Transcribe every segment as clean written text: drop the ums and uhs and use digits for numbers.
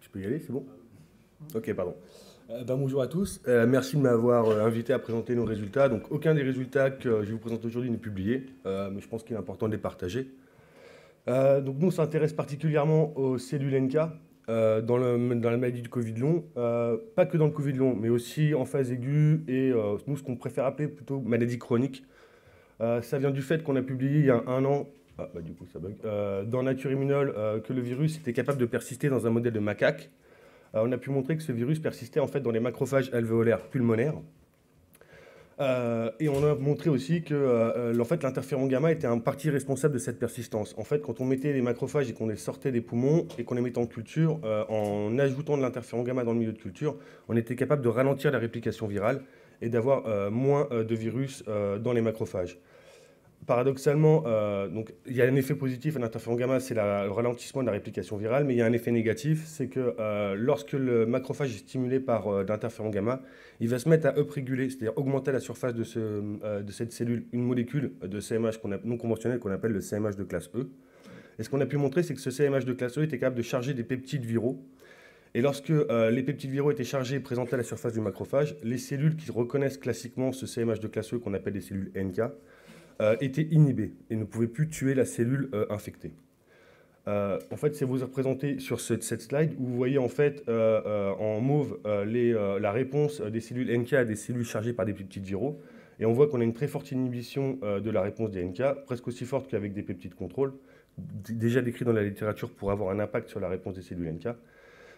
Je peux y aller, c'est bon? Ok, pardon. Bonjour à tous. Merci de m'avoir invité à présenter nos résultats. Donc, aucun des résultats que je vous présente aujourd'hui n'est publié, mais je pense qu'il est important de les partager. Donc, nous, on s'intéresse particulièrement aux cellules NK dans la maladie du Covid long. Pas que dans le Covid long, mais aussi en phase aiguë et nous, ce qu'on préfère appeler plutôt maladie chronique. Ça vient du fait qu'on a publié il y a un an, du coup ça bug, dans Nature Immunol que le virus était capable de persister dans un modèle de macaque. On a pu montrer que ce virus persistait en fait dans les macrophages alvéolaires pulmonaires. Et on a montré aussi que en fait, l'interféron gamma était en partie responsable de cette persistance. En fait, quand on mettait les macrophages et qu'on les sortait des poumons et qu'on les mettait en culture, en ajoutant de l'interféron gamma dans le milieu de culture, on était capable de ralentir la réplication virale et d'avoir moins de virus dans les macrophages. Paradoxalement, donc, il y a un effet positif à l'interféron gamma, c'est le ralentissement de la réplication virale, mais il y a un effet négatif, c'est que lorsque le macrophage est stimulé par l'interféron gamma, il va se mettre à upréguler, c'est-à-dire augmenter la surface de cette cellule, une molécule de CMH non conventionnelle qu'on appelle le CMH de classe E. Et ce qu'on a pu montrer, c'est que ce CMH de classe E était capable de charger des peptides viraux. Et lorsque les peptides viraux étaient chargés et présentés à la surface du macrophage, les cellules qui reconnaissent classiquement ce CMH de classe E, qu'on appelle des cellules NK, étaient inhibés et ne pouvaient plus tuer la cellule infectée. En fait, c'est vous représenté sur cette slide où vous voyez en fait en mauve la réponse des cellules NK à des cellules chargées par des peptides viraux. Et on voit qu'on a une très forte inhibition de la réponse des NK, presque aussi forte qu'avec des peptides contrôle, déjà décrit dans la littérature pour avoir un impact sur la réponse des cellules NK.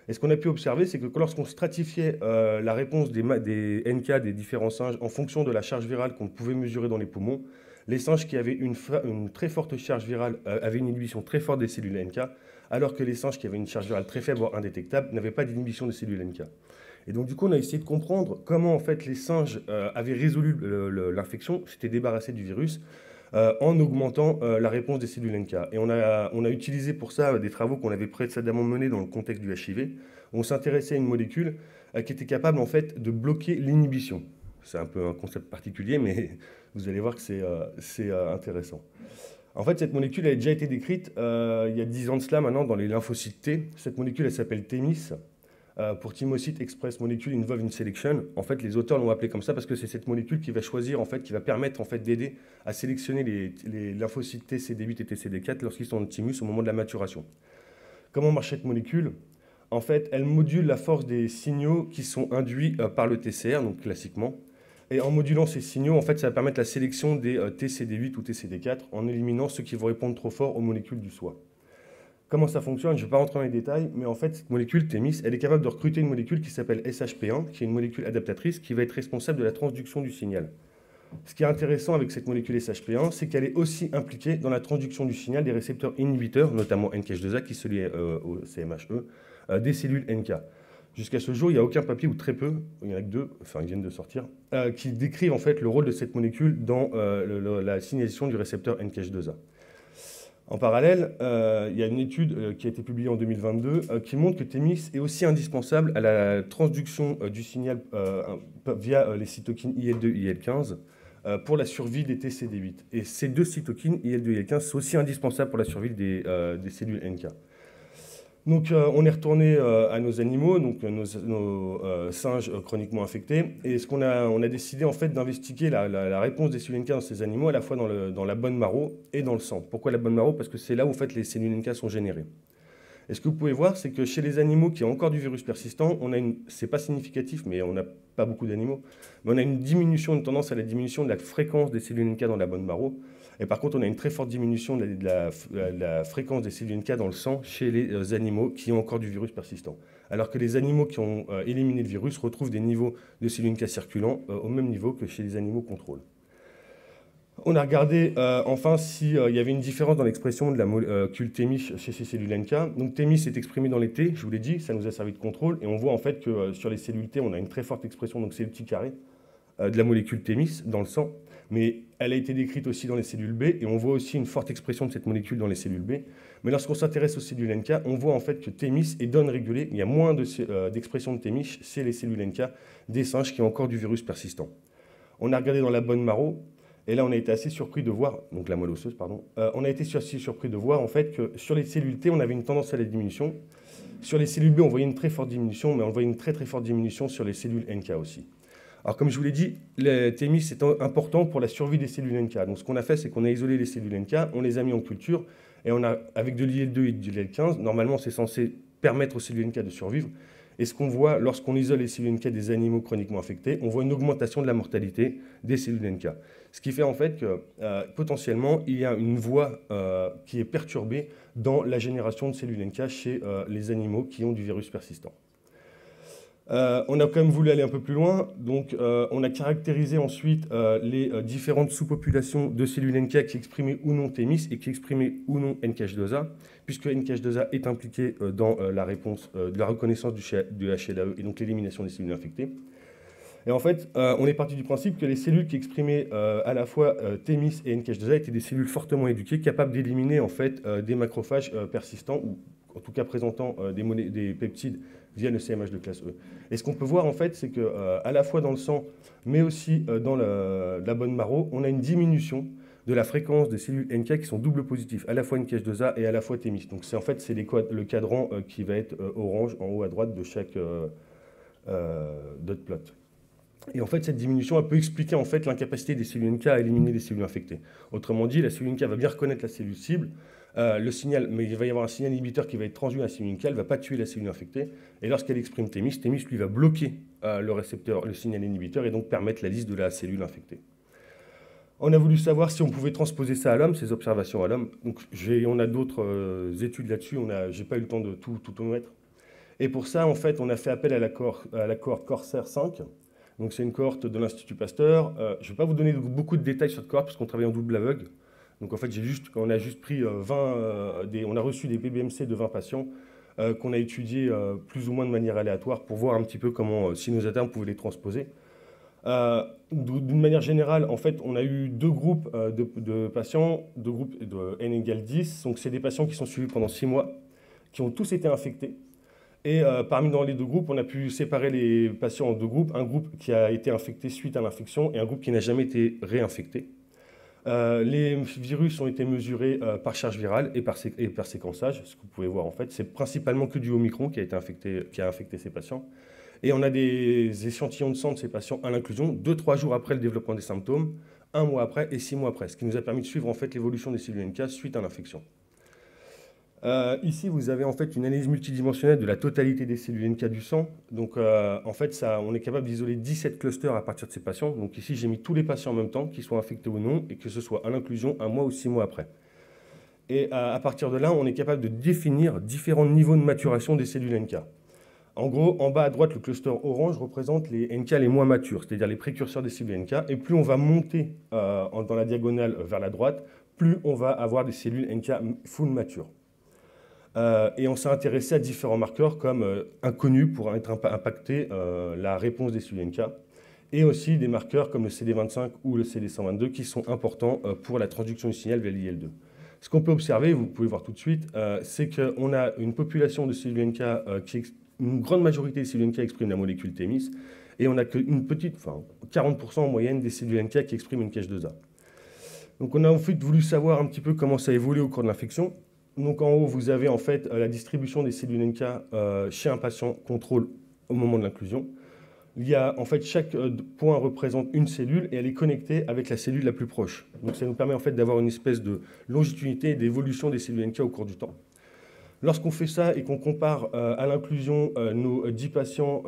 Et ce qu'on a pu observer, c'est que lorsqu'on stratifiait la réponse des NK des différents singes en fonction de la charge virale qu'on pouvait mesurer dans les poumons, les singes qui avaient une très forte charge virale avaient une inhibition très forte des cellules NK, alors que les singes qui avaient une charge virale très faible, voire indétectable, n'avaient pas d'inhibition des cellules NK. Et donc, du coup, on a essayé de comprendre comment, en fait, les singes avaient résolu l'infection, s'étaient débarrassés du virus, en augmentant la réponse des cellules NK. Et on a utilisé pour ça des travaux qu'on avait précédemment menés dans le contexte du HIV. On s'intéressait à une molécule qui était capable, en fait, de bloquer l'inhibition. C'est un peu un concept particulier, mais vous allez voir que c'est intéressant. En fait, cette molécule a déjà été décrite il y a 10 ans de cela maintenant dans les lymphocytes T. Cette molécule, elle s'appelle THEMIS, pour Thymocyte Express Molecule Involved in Selection. En fait, les auteurs l'ont appelé comme ça parce que c'est cette molécule qui va choisir, en fait, qui va permettre en fait, d'aider à sélectionner les lymphocytes T, CD8 et TCD4 lorsqu'ils sont en thymus au moment de la maturation. Comment marche cette molécule? En fait, elle module la force des signaux qui sont induits par le TCR, donc classiquement. Et en modulant ces signaux, en fait, ça va permettre la sélection des TCD8 ou TCD4 en éliminant ceux qui vont répondre trop fort aux molécules du soi. Comment ça fonctionne? Je ne vais pas rentrer dans les détails, mais en fait, cette molécule THEMIS, elle est capable de recruter une molécule qui s'appelle SHP1, qui est une molécule adaptatrice qui va être responsable de la transduction du signal. Ce qui est intéressant avec cette molécule SHP1, c'est qu'elle est aussi impliquée dans la transduction du signal des récepteurs inhibiteurs, notamment NKH2A, qui se lie au CMHE, des cellules NK. Jusqu'à ce jour, il n'y a aucun papier, ou très peu, il n'y en a que deux, enfin ils viennent de sortir, qui décrivent en fait le rôle de cette molécule dans la signalisation du récepteur NKH2A. En parallèle, il y a une étude qui a été publiée en 2022 qui montre que THEMIS est aussi indispensable à la transduction du signal via les cytokines IL-2 et IL-15 pour la survie des TCD8. Et ces deux cytokines, IL-2 et IL-15, sont aussi indispensables pour la survie des cellules NK. Donc on est retourné à nos animaux, donc nos singes chroniquement infectés, et on a décidé en fait d'investiguer la réponse des cellules NK dans ces animaux à la fois dans la bonne marrow et dans le sang. Pourquoi la bonne marrow? Parce que c'est là où en fait les cellules NK sont générées. Et ce que vous pouvez voir, c'est que chez les animaux qui ont encore du virus persistant, c'est pas significatif, mais on n'a pas beaucoup d'animaux, mais on a une tendance à la diminution de la fréquence des cellules NK dans la bonne marrow. Et par contre, on a une très forte diminution de la fréquence des cellules NK dans le sang chez les animaux qui ont encore du virus persistant. Alors que les animaux qui ont éliminé le virus retrouvent des niveaux de cellules NK circulant au même niveau que chez les animaux contrôle. On a regardé enfin s'il y avait une différence dans l'expression de la molécule THEMIS chez ces cellules NK. Donc THEMIS est exprimé dans les T, je vous l'ai dit, ça nous a servi de contrôle. Et on voit en fait que sur les cellules T, on a une très forte expression, donc c'est le petit carré, de la molécule THEMIS dans le sang. Mais elle a été décrite aussi dans les cellules B, et on voit aussi une forte expression de cette molécule dans les cellules B. Mais lorsqu'on s'intéresse aux cellules NK, on voit en fait que THEMIS est down-régulé. Il y a moins d'expression de THEMIS chez les cellules NK des singes qui ont encore du virus persistant. On a regardé dans la bonne marrow, Et là, on a été assez surpris de voir, donc la moelle osseuse, pardon, on a été assez surpris de voir en fait que sur les cellules T, on avait une tendance à la diminution. Sur les cellules B, on voyait une très forte diminution, mais on voyait une très très forte diminution sur les cellules NK aussi. Alors comme je vous l'ai dit, le TMIS est important pour la survie des cellules NK. Donc ce qu'on a fait, c'est qu'on a isolé les cellules NK, on les a mis en culture, et on a, avec de l'IL2 et de l'IL15, normalement c'est censé permettre aux cellules NK de survivre. Et ce qu'on voit lorsqu'on isole les cellules NK des animaux chroniquement infectés, on voit une augmentation de la mortalité des cellules NK. Ce qui fait en fait que potentiellement, il y a une voie qui est perturbée dans la génération de cellules NK chez les animaux qui ont du virus persistant. On a quand même voulu aller un peu plus loin, donc on a caractérisé ensuite les différentes sous-populations de cellules NK qui exprimaient ou non TMIS et qui exprimaient ou non NKH2A, puisque NKH2A est impliqué dans la réponse de la reconnaissance du HLA-E et donc l'élimination des cellules infectées. Et en fait, on est parti du principe que les cellules qui exprimaient à la fois TMIS et NKH2A étaient des cellules fortement éduquées, capables d'éliminer en fait des macrophages persistants, ou en tout cas présentant des peptides via le CMH de classe E. Et ce qu'on peut voir en fait, c'est qu'à la fois dans le sang, mais aussi dans la bone marrow, on a une diminution de la fréquence des cellules NK qui sont double positifs, à la fois NKH2A et à la fois TMIS. Donc en fait, c'est le cadran qui va être orange en haut à droite de chaque dot plot. Et en fait, cette diminution, elle peut expliquer en fait l'incapacité des cellules NK à éliminer les cellules infectées. Autrement dit, la cellule NK va bien reconnaître la cellule cible, le signal, mais il va y avoir un signal inhibiteur qui va être transduit à la cellule NK, elle ne va pas tuer la cellule infectée. Et lorsqu'elle exprime TMIS, TMIS lui va bloquer le récepteur, le signal inhibiteur, et donc permettre la liste de la cellule infectée. On a voulu savoir si on pouvait transposer ça à l'homme, ces observations à l'homme. Donc on a d'autres études là-dessu, je n'ai pas eu le temps de tout mettre. Et pour ça, en fait, on a fait appel à la cohorte Corsair 5. Donc c'est une cohorte de l'Institut Pasteur. Je ne vais pas vous donner beaucoup de détails sur cette cohorte parce qu'on travaille en double aveugle. Donc en fait, on a juste pris on a reçu des PBMC de 20 patients qu'on a étudiés plus ou moins de manière aléatoire pour voir un petit peu comment, si nos atteintes pouvaient les transposer. D'une manière générale, en fait, on a eu deux groupes de patients, deux groupes de N égale 10. Donc c'est des patients qui sont suivis pendant 6 mois, qui ont tous été infectés. Et parmi dans les deux groupes, on a pu séparer les patients en deux groupes. Un groupe qui a été infecté suite à l'infection et un groupe qui n'a jamais été réinfecté. Les virus ont été mesurés par charge virale et par séquençage. Ce que vous pouvez voir, en fait, c'est principalement que du Omicron qui a infecté ces patients. Et on a des échantillons de sang de ces patients à l'inclusion 2-3 jours après le développement des symptômes, 1 mois après et 6 mois après, ce qui nous a permis de suivre en fait l'évolution des cellules NK suite à l'infection. Ici, vous avez en fait une analyse multidimensionnelle de la totalité des cellules NK du sang. Donc, en fait, on est capable d'isoler 17 clusters à partir de ces patients. Donc ici, j'ai mis tous les patients en même temps, qu'ils soient infectés ou non, et que ce soit à l'inclusion 1 mois ou 6 mois après. Et à partir de là, on est capable de définir différents niveaux de maturation des cellules NK. En gros, en bas à droite, le cluster orange représente les NK les moins matures, c'est-à-dire les précurseurs des cellules NK. Et plus on va monter dans la diagonale vers la droite, plus on va avoir des cellules NK full matures. Et on s'est intéressé à différents marqueurs comme inconnus pour être impacter la réponse des cellules NK, et aussi des marqueurs comme le CD25 ou le CD122 qui sont importants pour la transduction du signal vers l'IL2. Ce qu'on peut observer, vous pouvez voir tout de suite, c'est qu'on a une population de cellules NK une grande majorité des cellules NK expriment la molécule TMIS, et on n'a qu'une petite, 40% en moyenne des cellules NK qui expriment une NKH2A. Donc on a en fait voulu savoir un petit peu comment ça évolue au cours de l'infection. Donc en haut, vous avez en fait la distribution des cellules NK chez un patient contrôle au moment de l'inclusion. Il y a en fait chaque point représente une cellule et elle est connectée avec la cellule la plus proche. Donc ça nous permet en fait d'avoir une espèce de longitudinalité et d'évolution des cellules NK au cours du temps. Lorsqu'on fait ça et qu'on compare à l'inclusion nos 10 patients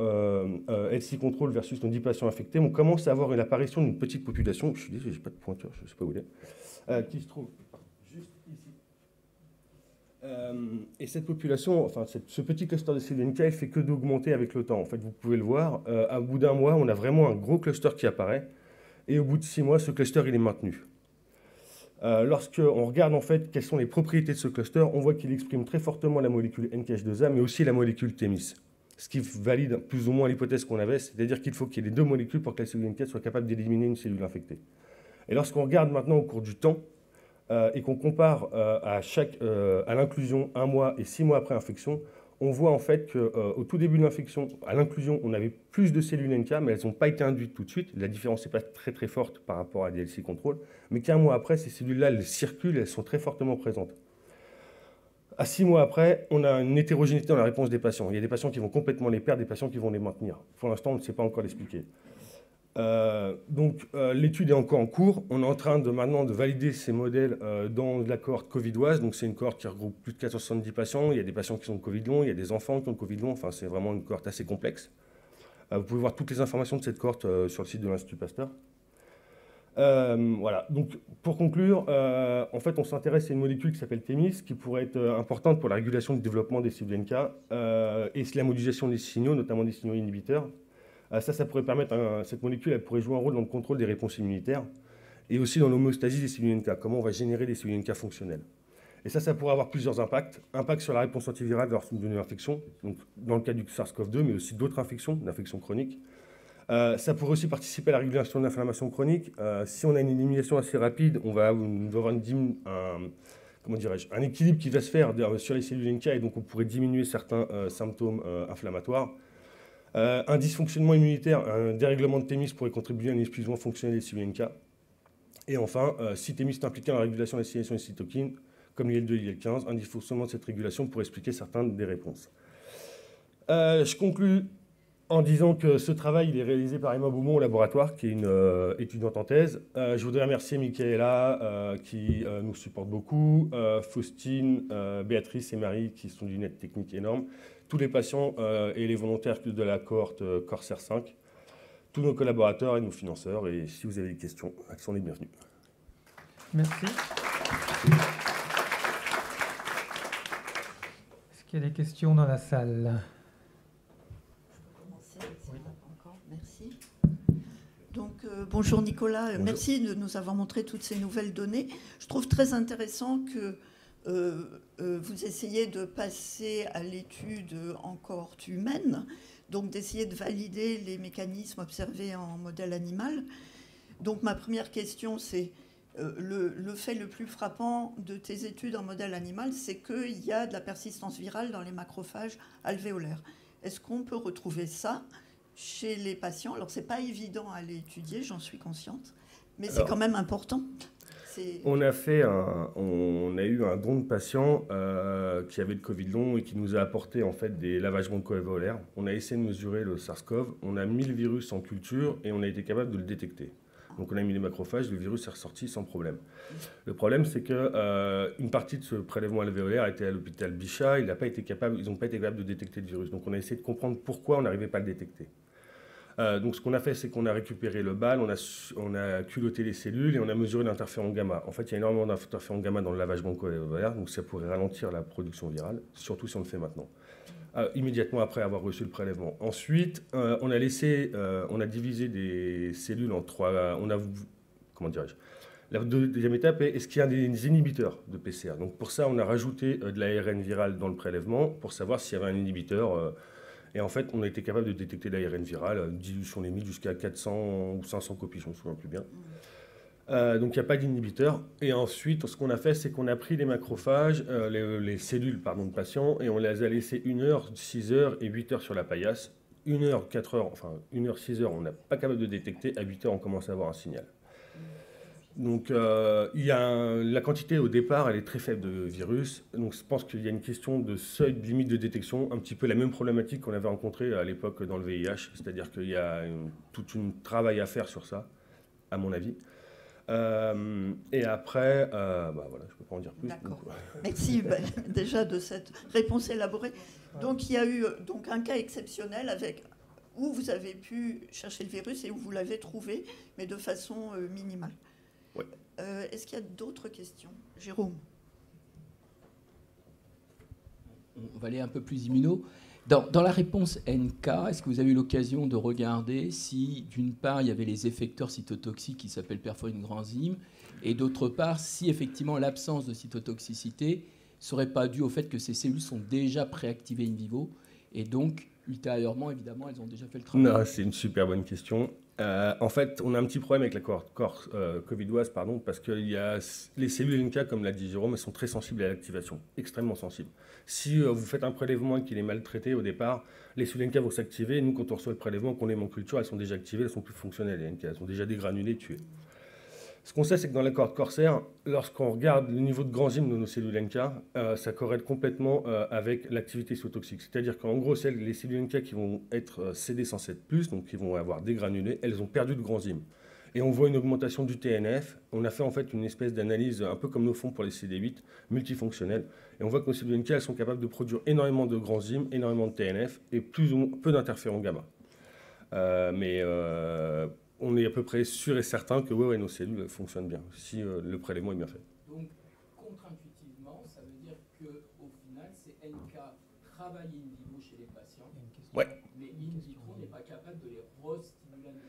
LC contrôle versus nos 10 patients infectés, on commence à avoir une apparition d'une petite population, je suis désolé, je n'ai pas de pointeur, je ne sais pas où il est, qui se trouve juste ici. Et cette population, enfin ce petit cluster de cellules NK, il fait que d'augmenter avec le temps. En fait, vous pouvez le voir, à bout d'un mois, on a vraiment un gros cluster qui apparaît, et au bout de 6 mois, ce cluster il est maintenu. Lorsqu'on regarde en fait quelles sont les propriétés de ce cluster, on voit qu'il exprime très fortement la molécule NKH2A, mais aussi la molécule TMIS. Ce qui valide plus ou moins l'hypothèse qu'on avait, c'est-à-dire qu'il faut qu'il y ait les deux molécules pour que la cellule NK soit capable d'éliminer une cellule infectée. Et lorsqu'on regarde maintenant au cours du temps, et qu'on compare à l'inclusion 1 mois et 6 mois après infection, on voit en fait qu'au tout début de l'infection, à l'inclusion, on avait plus de cellules NK, mais elles n'ont pas été induites tout de suite. La différence n'est pas très très forte par rapport à DLC contrôle, mais qu'un mois après, ces cellules-là, elles circulent, elles sont très fortement présentes. À 6 mois après, on a une hétérogénéité dans la réponse des patients. Il y a des patients qui vont complètement les perdre, des patients qui vont les maintenir. Pour l'instant, on ne sait pas encore l'expliquer. L'étude est encore en cours. On est en train maintenant de valider ces modèles dans la cohorte covidoise. Donc c'est une cohorte qui regroupe plus de 470 patients. Il y a des patients qui sont Covid long, il y a des enfants qui ont Covid long. Enfin, c'est vraiment une cohorte assez complexe. Vous pouvez voir toutes les informations de cette cohorte sur le site de l'Institut Pasteur. Voilà. Donc pour conclure, en fait, on s'intéresse à une molécule qui s'appelle Thémis, qui pourrait être importante pour la régulation du développement des cellules NK et la modulation des signaux, notamment des signaux inhibiteurs. Ça pourrait permettre, cette molécule, elle pourrait jouer un rôle dans le contrôle des réponses immunitaires et aussi dans l'homéostasie des cellules NK, comment on va générer des cellules NK fonctionnelles. Et ça pourrait avoir plusieurs impacts. Impact sur la réponse antivirale lors d'une infection, donc dans le cas du SARS-CoV-2, mais aussi d'autres infections, d'infections chroniques. Ça pourrait aussi participer à la régulation de l'inflammation chronique. Si on a une élimination assez rapide, on va avoir un équilibre qui va se faire sur les cellules NK, et donc on pourrait diminuer certains symptômes inflammatoires. Un dysfonctionnement immunitaire, un dérèglement de Thémis pourrait contribuer à un épuisement fonctionnel des cellules NK. Et enfin, si Thémis est impliqué dans la régulation des sécrétions des cytokines, comme l'IL-2 et l'IL-15, un dysfonctionnement de cette régulation pourrait expliquer certaines des réponses. Je conclus en disant que ce travail il est réalisé par Emma Beaumont au laboratoire, qui est une étudiante en thèse. Je voudrais remercier Michaela, qui nous supporte beaucoup, Faustine, Béatrice et Marie, qui sont d'une aide technique énorme, tous les patients et les volontaires de la cohorte Corsair 5, tous nos collaborateurs et nos financeurs. Et si vous avez des questions, elles sont les bienvenues. Merci. Est-ce qu'il y a des questions dans la salle ? Merci. Donc, bonjour Nicolas, bonjour. Merci de nous avoir montré toutes ces nouvelles données. Je trouve très intéressant que vous essayez de passer à l'étude en cohorte humaine, donc d'essayer de valider les mécanismes observés en modèle animal. Donc ma première question, c'est le fait le plus frappant de tes études en modèle animal, c'est qu'il y a de la persistance virale dans les macrophages alvéolaires. Est-ce qu'on peut retrouver ça chez les patients? Alors, ce n'est pas évident à aller étudier, j'en suis consciente, mais c'est quand même important. On a eu un don de patient qui avait le Covid long et qui nous a apporté en fait des lavages broncho-alvéolaires. On a essayé de mesurer le SARS-CoV, on a mis le virus en culture et on a été capable de le détecter. Donc on a mis les macrophages, le virus est ressorti sans problème. Le problème, c'est qu'une partie de ce prélèvement alvéolaire était à l'hôpital Bichat, ils n'ont pas été capables de détecter le virus. Donc on a essayé de comprendre pourquoi on n'arrivait pas à le détecter. Donc ce qu'on a fait, c'est qu'on a récupéré le BAL, on a culotté les cellules et on a mesuré l'interféron gamma. En fait, il y a énormément d'interféron gamma dans le lavage broncho-alvéolaire, donc ça pourrait ralentir la production virale, surtout si on le fait maintenant. Immédiatement après avoir reçu le prélèvement. Ensuite, on a divisé des cellules en trois. La deuxième étape est, est-ce qu'il y a des inhibiteurs de PCR? Donc pour ça, on a rajouté de l'ARN viral dans le prélèvement pour savoir s'il y avait un inhibiteur. Et en fait, on a été capable de détecter l'ARN viral, dilution limite jusqu'à 400 ou 500 copies, je ne me souviens plus bien. Donc il n'y a pas d'inhibiteur. Et ensuite, ce qu'on a fait, c'est qu'on a pris les macrophages, les cellules de patients, et on les a laissées 1 heure, 6 heures et 8 heures sur la paillasse. 1 heure, 4 heures, enfin 1 heure, 6 heures, on n'est pas capable de détecter. À 8 heures, on commence à avoir un signal. Donc la quantité au départ, elle est très faible de virus. Donc je pense qu'il y a une question de seuil de limite de détection, un petit peu la même problématique qu'on avait rencontrée à l'époque dans le VIH. C'est-à-dire qu'il y a tout un travail à faire sur ça, à mon avis. Et après, voilà, je ne peux pas en dire plus. D'accord. Merci déjà de cette réponse élaborée. Donc il y a eu un cas exceptionnel où vous avez pu chercher le virus et où vous l'avez trouvé, mais de façon minimale. Oui. Est-ce qu'il y a d'autres questions? Jérôme? On va aller un peu plus immuno. Dans la réponse NK, est-ce que vous avez eu l'occasion de regarder si, d'une part, il y avait les effecteurs cytotoxiques qui s'appellent perforine grand enzyme, et d'autre part, si effectivement l'absence de cytotoxicité ne serait pas due au fait que ces cellules sont déjà préactivées in vivo, et donc, ultérieurement, évidemment, elles ont déjà fait le travail? Non, c'est une super bonne question. En fait, on a un petit problème avec la cohorte covidoise, pardon, parce que les cellules NK, comme l'a dit Jérôme, elles sont très sensibles à l'activation, extrêmement sensibles. Si vous faites un prélèvement et qu'il est mal traité au départ, les cellules NK vont s'activer. Nous, quand on reçoit le prélèvement, qu'on les met en culture, elles sont déjà activées, elles sont plus fonctionnelles, les NK, elles sont déjà dégranulées, tuées. Ce qu'on sait, c'est que dans la cohorte corsaire, lorsqu'on regarde le niveau de granzyme de nos cellules NK, ça corrèle complètement avec l'activité cytotoxique. C'est-à-dire qu'en gros, les cellules NK qui vont être CD107+, donc qui vont avoir dégranulé, elles ont perdu de granzyme. Et on voit une augmentation du TNF. On a fait en fait une espèce d'analyse, un peu comme nos fonds pour les CD8, multifonctionnelle. Et on voit que nos cellules NK, elles sont capables de produire énormément de granzyme, énormément de TNF et peu d'interféron gamma. On est à peu près sûr et certain que nos cellules fonctionnent bien, si le prélèvement est bien fait. Donc, contre-intuitivement, ça veut dire qu'au final, ces NK travaillent in vivo chez les patients, ouais. Mais in vitro n'est pas capable de les re-stimuler à nouveau.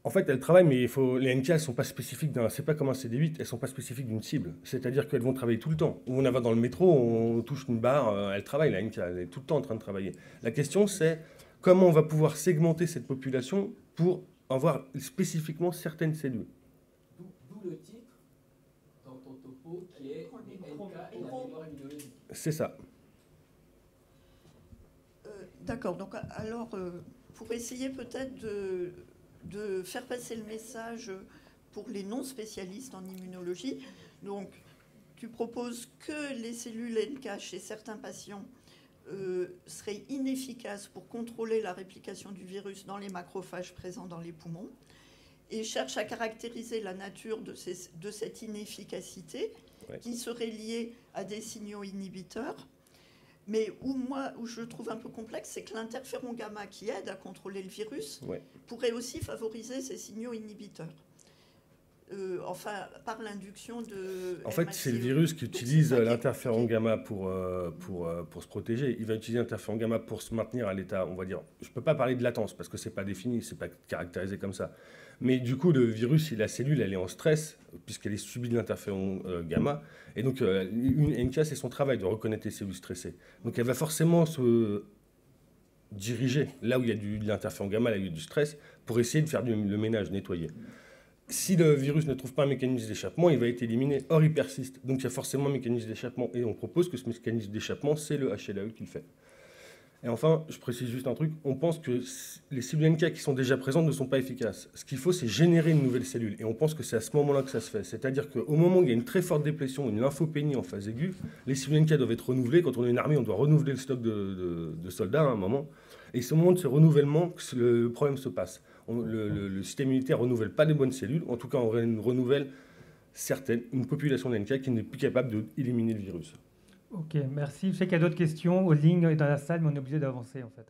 En fait, elles travaillent, mais les NK, elles ne sont pas spécifiques c'est pas comme un CD8, elles ne sont pas spécifiques d'une cible. C'est-à-dire qu'elles vont travailler tout le temps. On va dans le métro, on touche une barre, elle travaille, la NK, elle est tout le temps en train de travailler. La question, c'est comment on va pouvoir segmenter cette population pour avoir spécifiquement certaines cellules. D'où le titre dans ton topo qui est les NK et la mémoire immunologique. C'est ça. D'accord. Donc, alors, pour essayer peut-être de faire passer le message pour les non-spécialistes en immunologie, donc, tu proposes que les cellules NK chez certains patients serait inefficace pour contrôler la réplication du virus dans les macrophages présents dans les poumons et cherche à caractériser la nature de cette inefficacité qui serait liée à des signaux inhibiteurs. Mais où je trouve un peu complexe, c'est que l'interféron gamma qui aide à contrôler le virus pourrait aussi favoriser ces signaux inhibiteurs. Par l'induction de... En fait, c'est le virus qui utilise l'interféron gamma pour se protéger. Il va utiliser l'interféron gamma pour se maintenir à l'état, on va dire... Je ne peux pas parler de latence, parce que ce n'est pas défini, ce n'est pas caractérisé comme ça. Mais du coup, le virus, si la cellule, elle est en stress, puisqu'elle est subie de l'interféron gamma, et donc une NK, c'est son travail de reconnaître les cellules stressées. Donc elle va forcément se diriger là où il y a de l'interféron gamma, là où il y a du stress, pour essayer de faire le ménage, nettoyer. Si le virus ne trouve pas un mécanisme d'échappement, il va être éliminé. Or, il persiste. Donc, il y a forcément un mécanisme d'échappement. Et on propose que ce mécanisme d'échappement, c'est le HLA-E qui le fait. Et enfin, je précise juste un truc. On pense que les cellules NK qui sont déjà présentes ne sont pas efficaces. Ce qu'il faut, c'est générer une nouvelle cellule. Et on pense que c'est à ce moment-là que ça se fait. C'est-à-dire qu'au moment où il y a une très forte déplétion, une lymphopénie en phase aiguë, les cellules NK doivent être renouvelées. Quand on est une armée, on doit renouveler le stock de soldats à un moment. Et c'est au moment de ce renouvellement que le problème se passe. Le système immunitaire ne renouvelle pas les bonnes cellules. En tout cas, on renouvelle une population d'NK qui n'est plus capable d'éliminer le virus. Ok, merci. Je sais qu'il y a d'autres questions aux lignes dans la salle, mais on est obligé d'avancer en fait.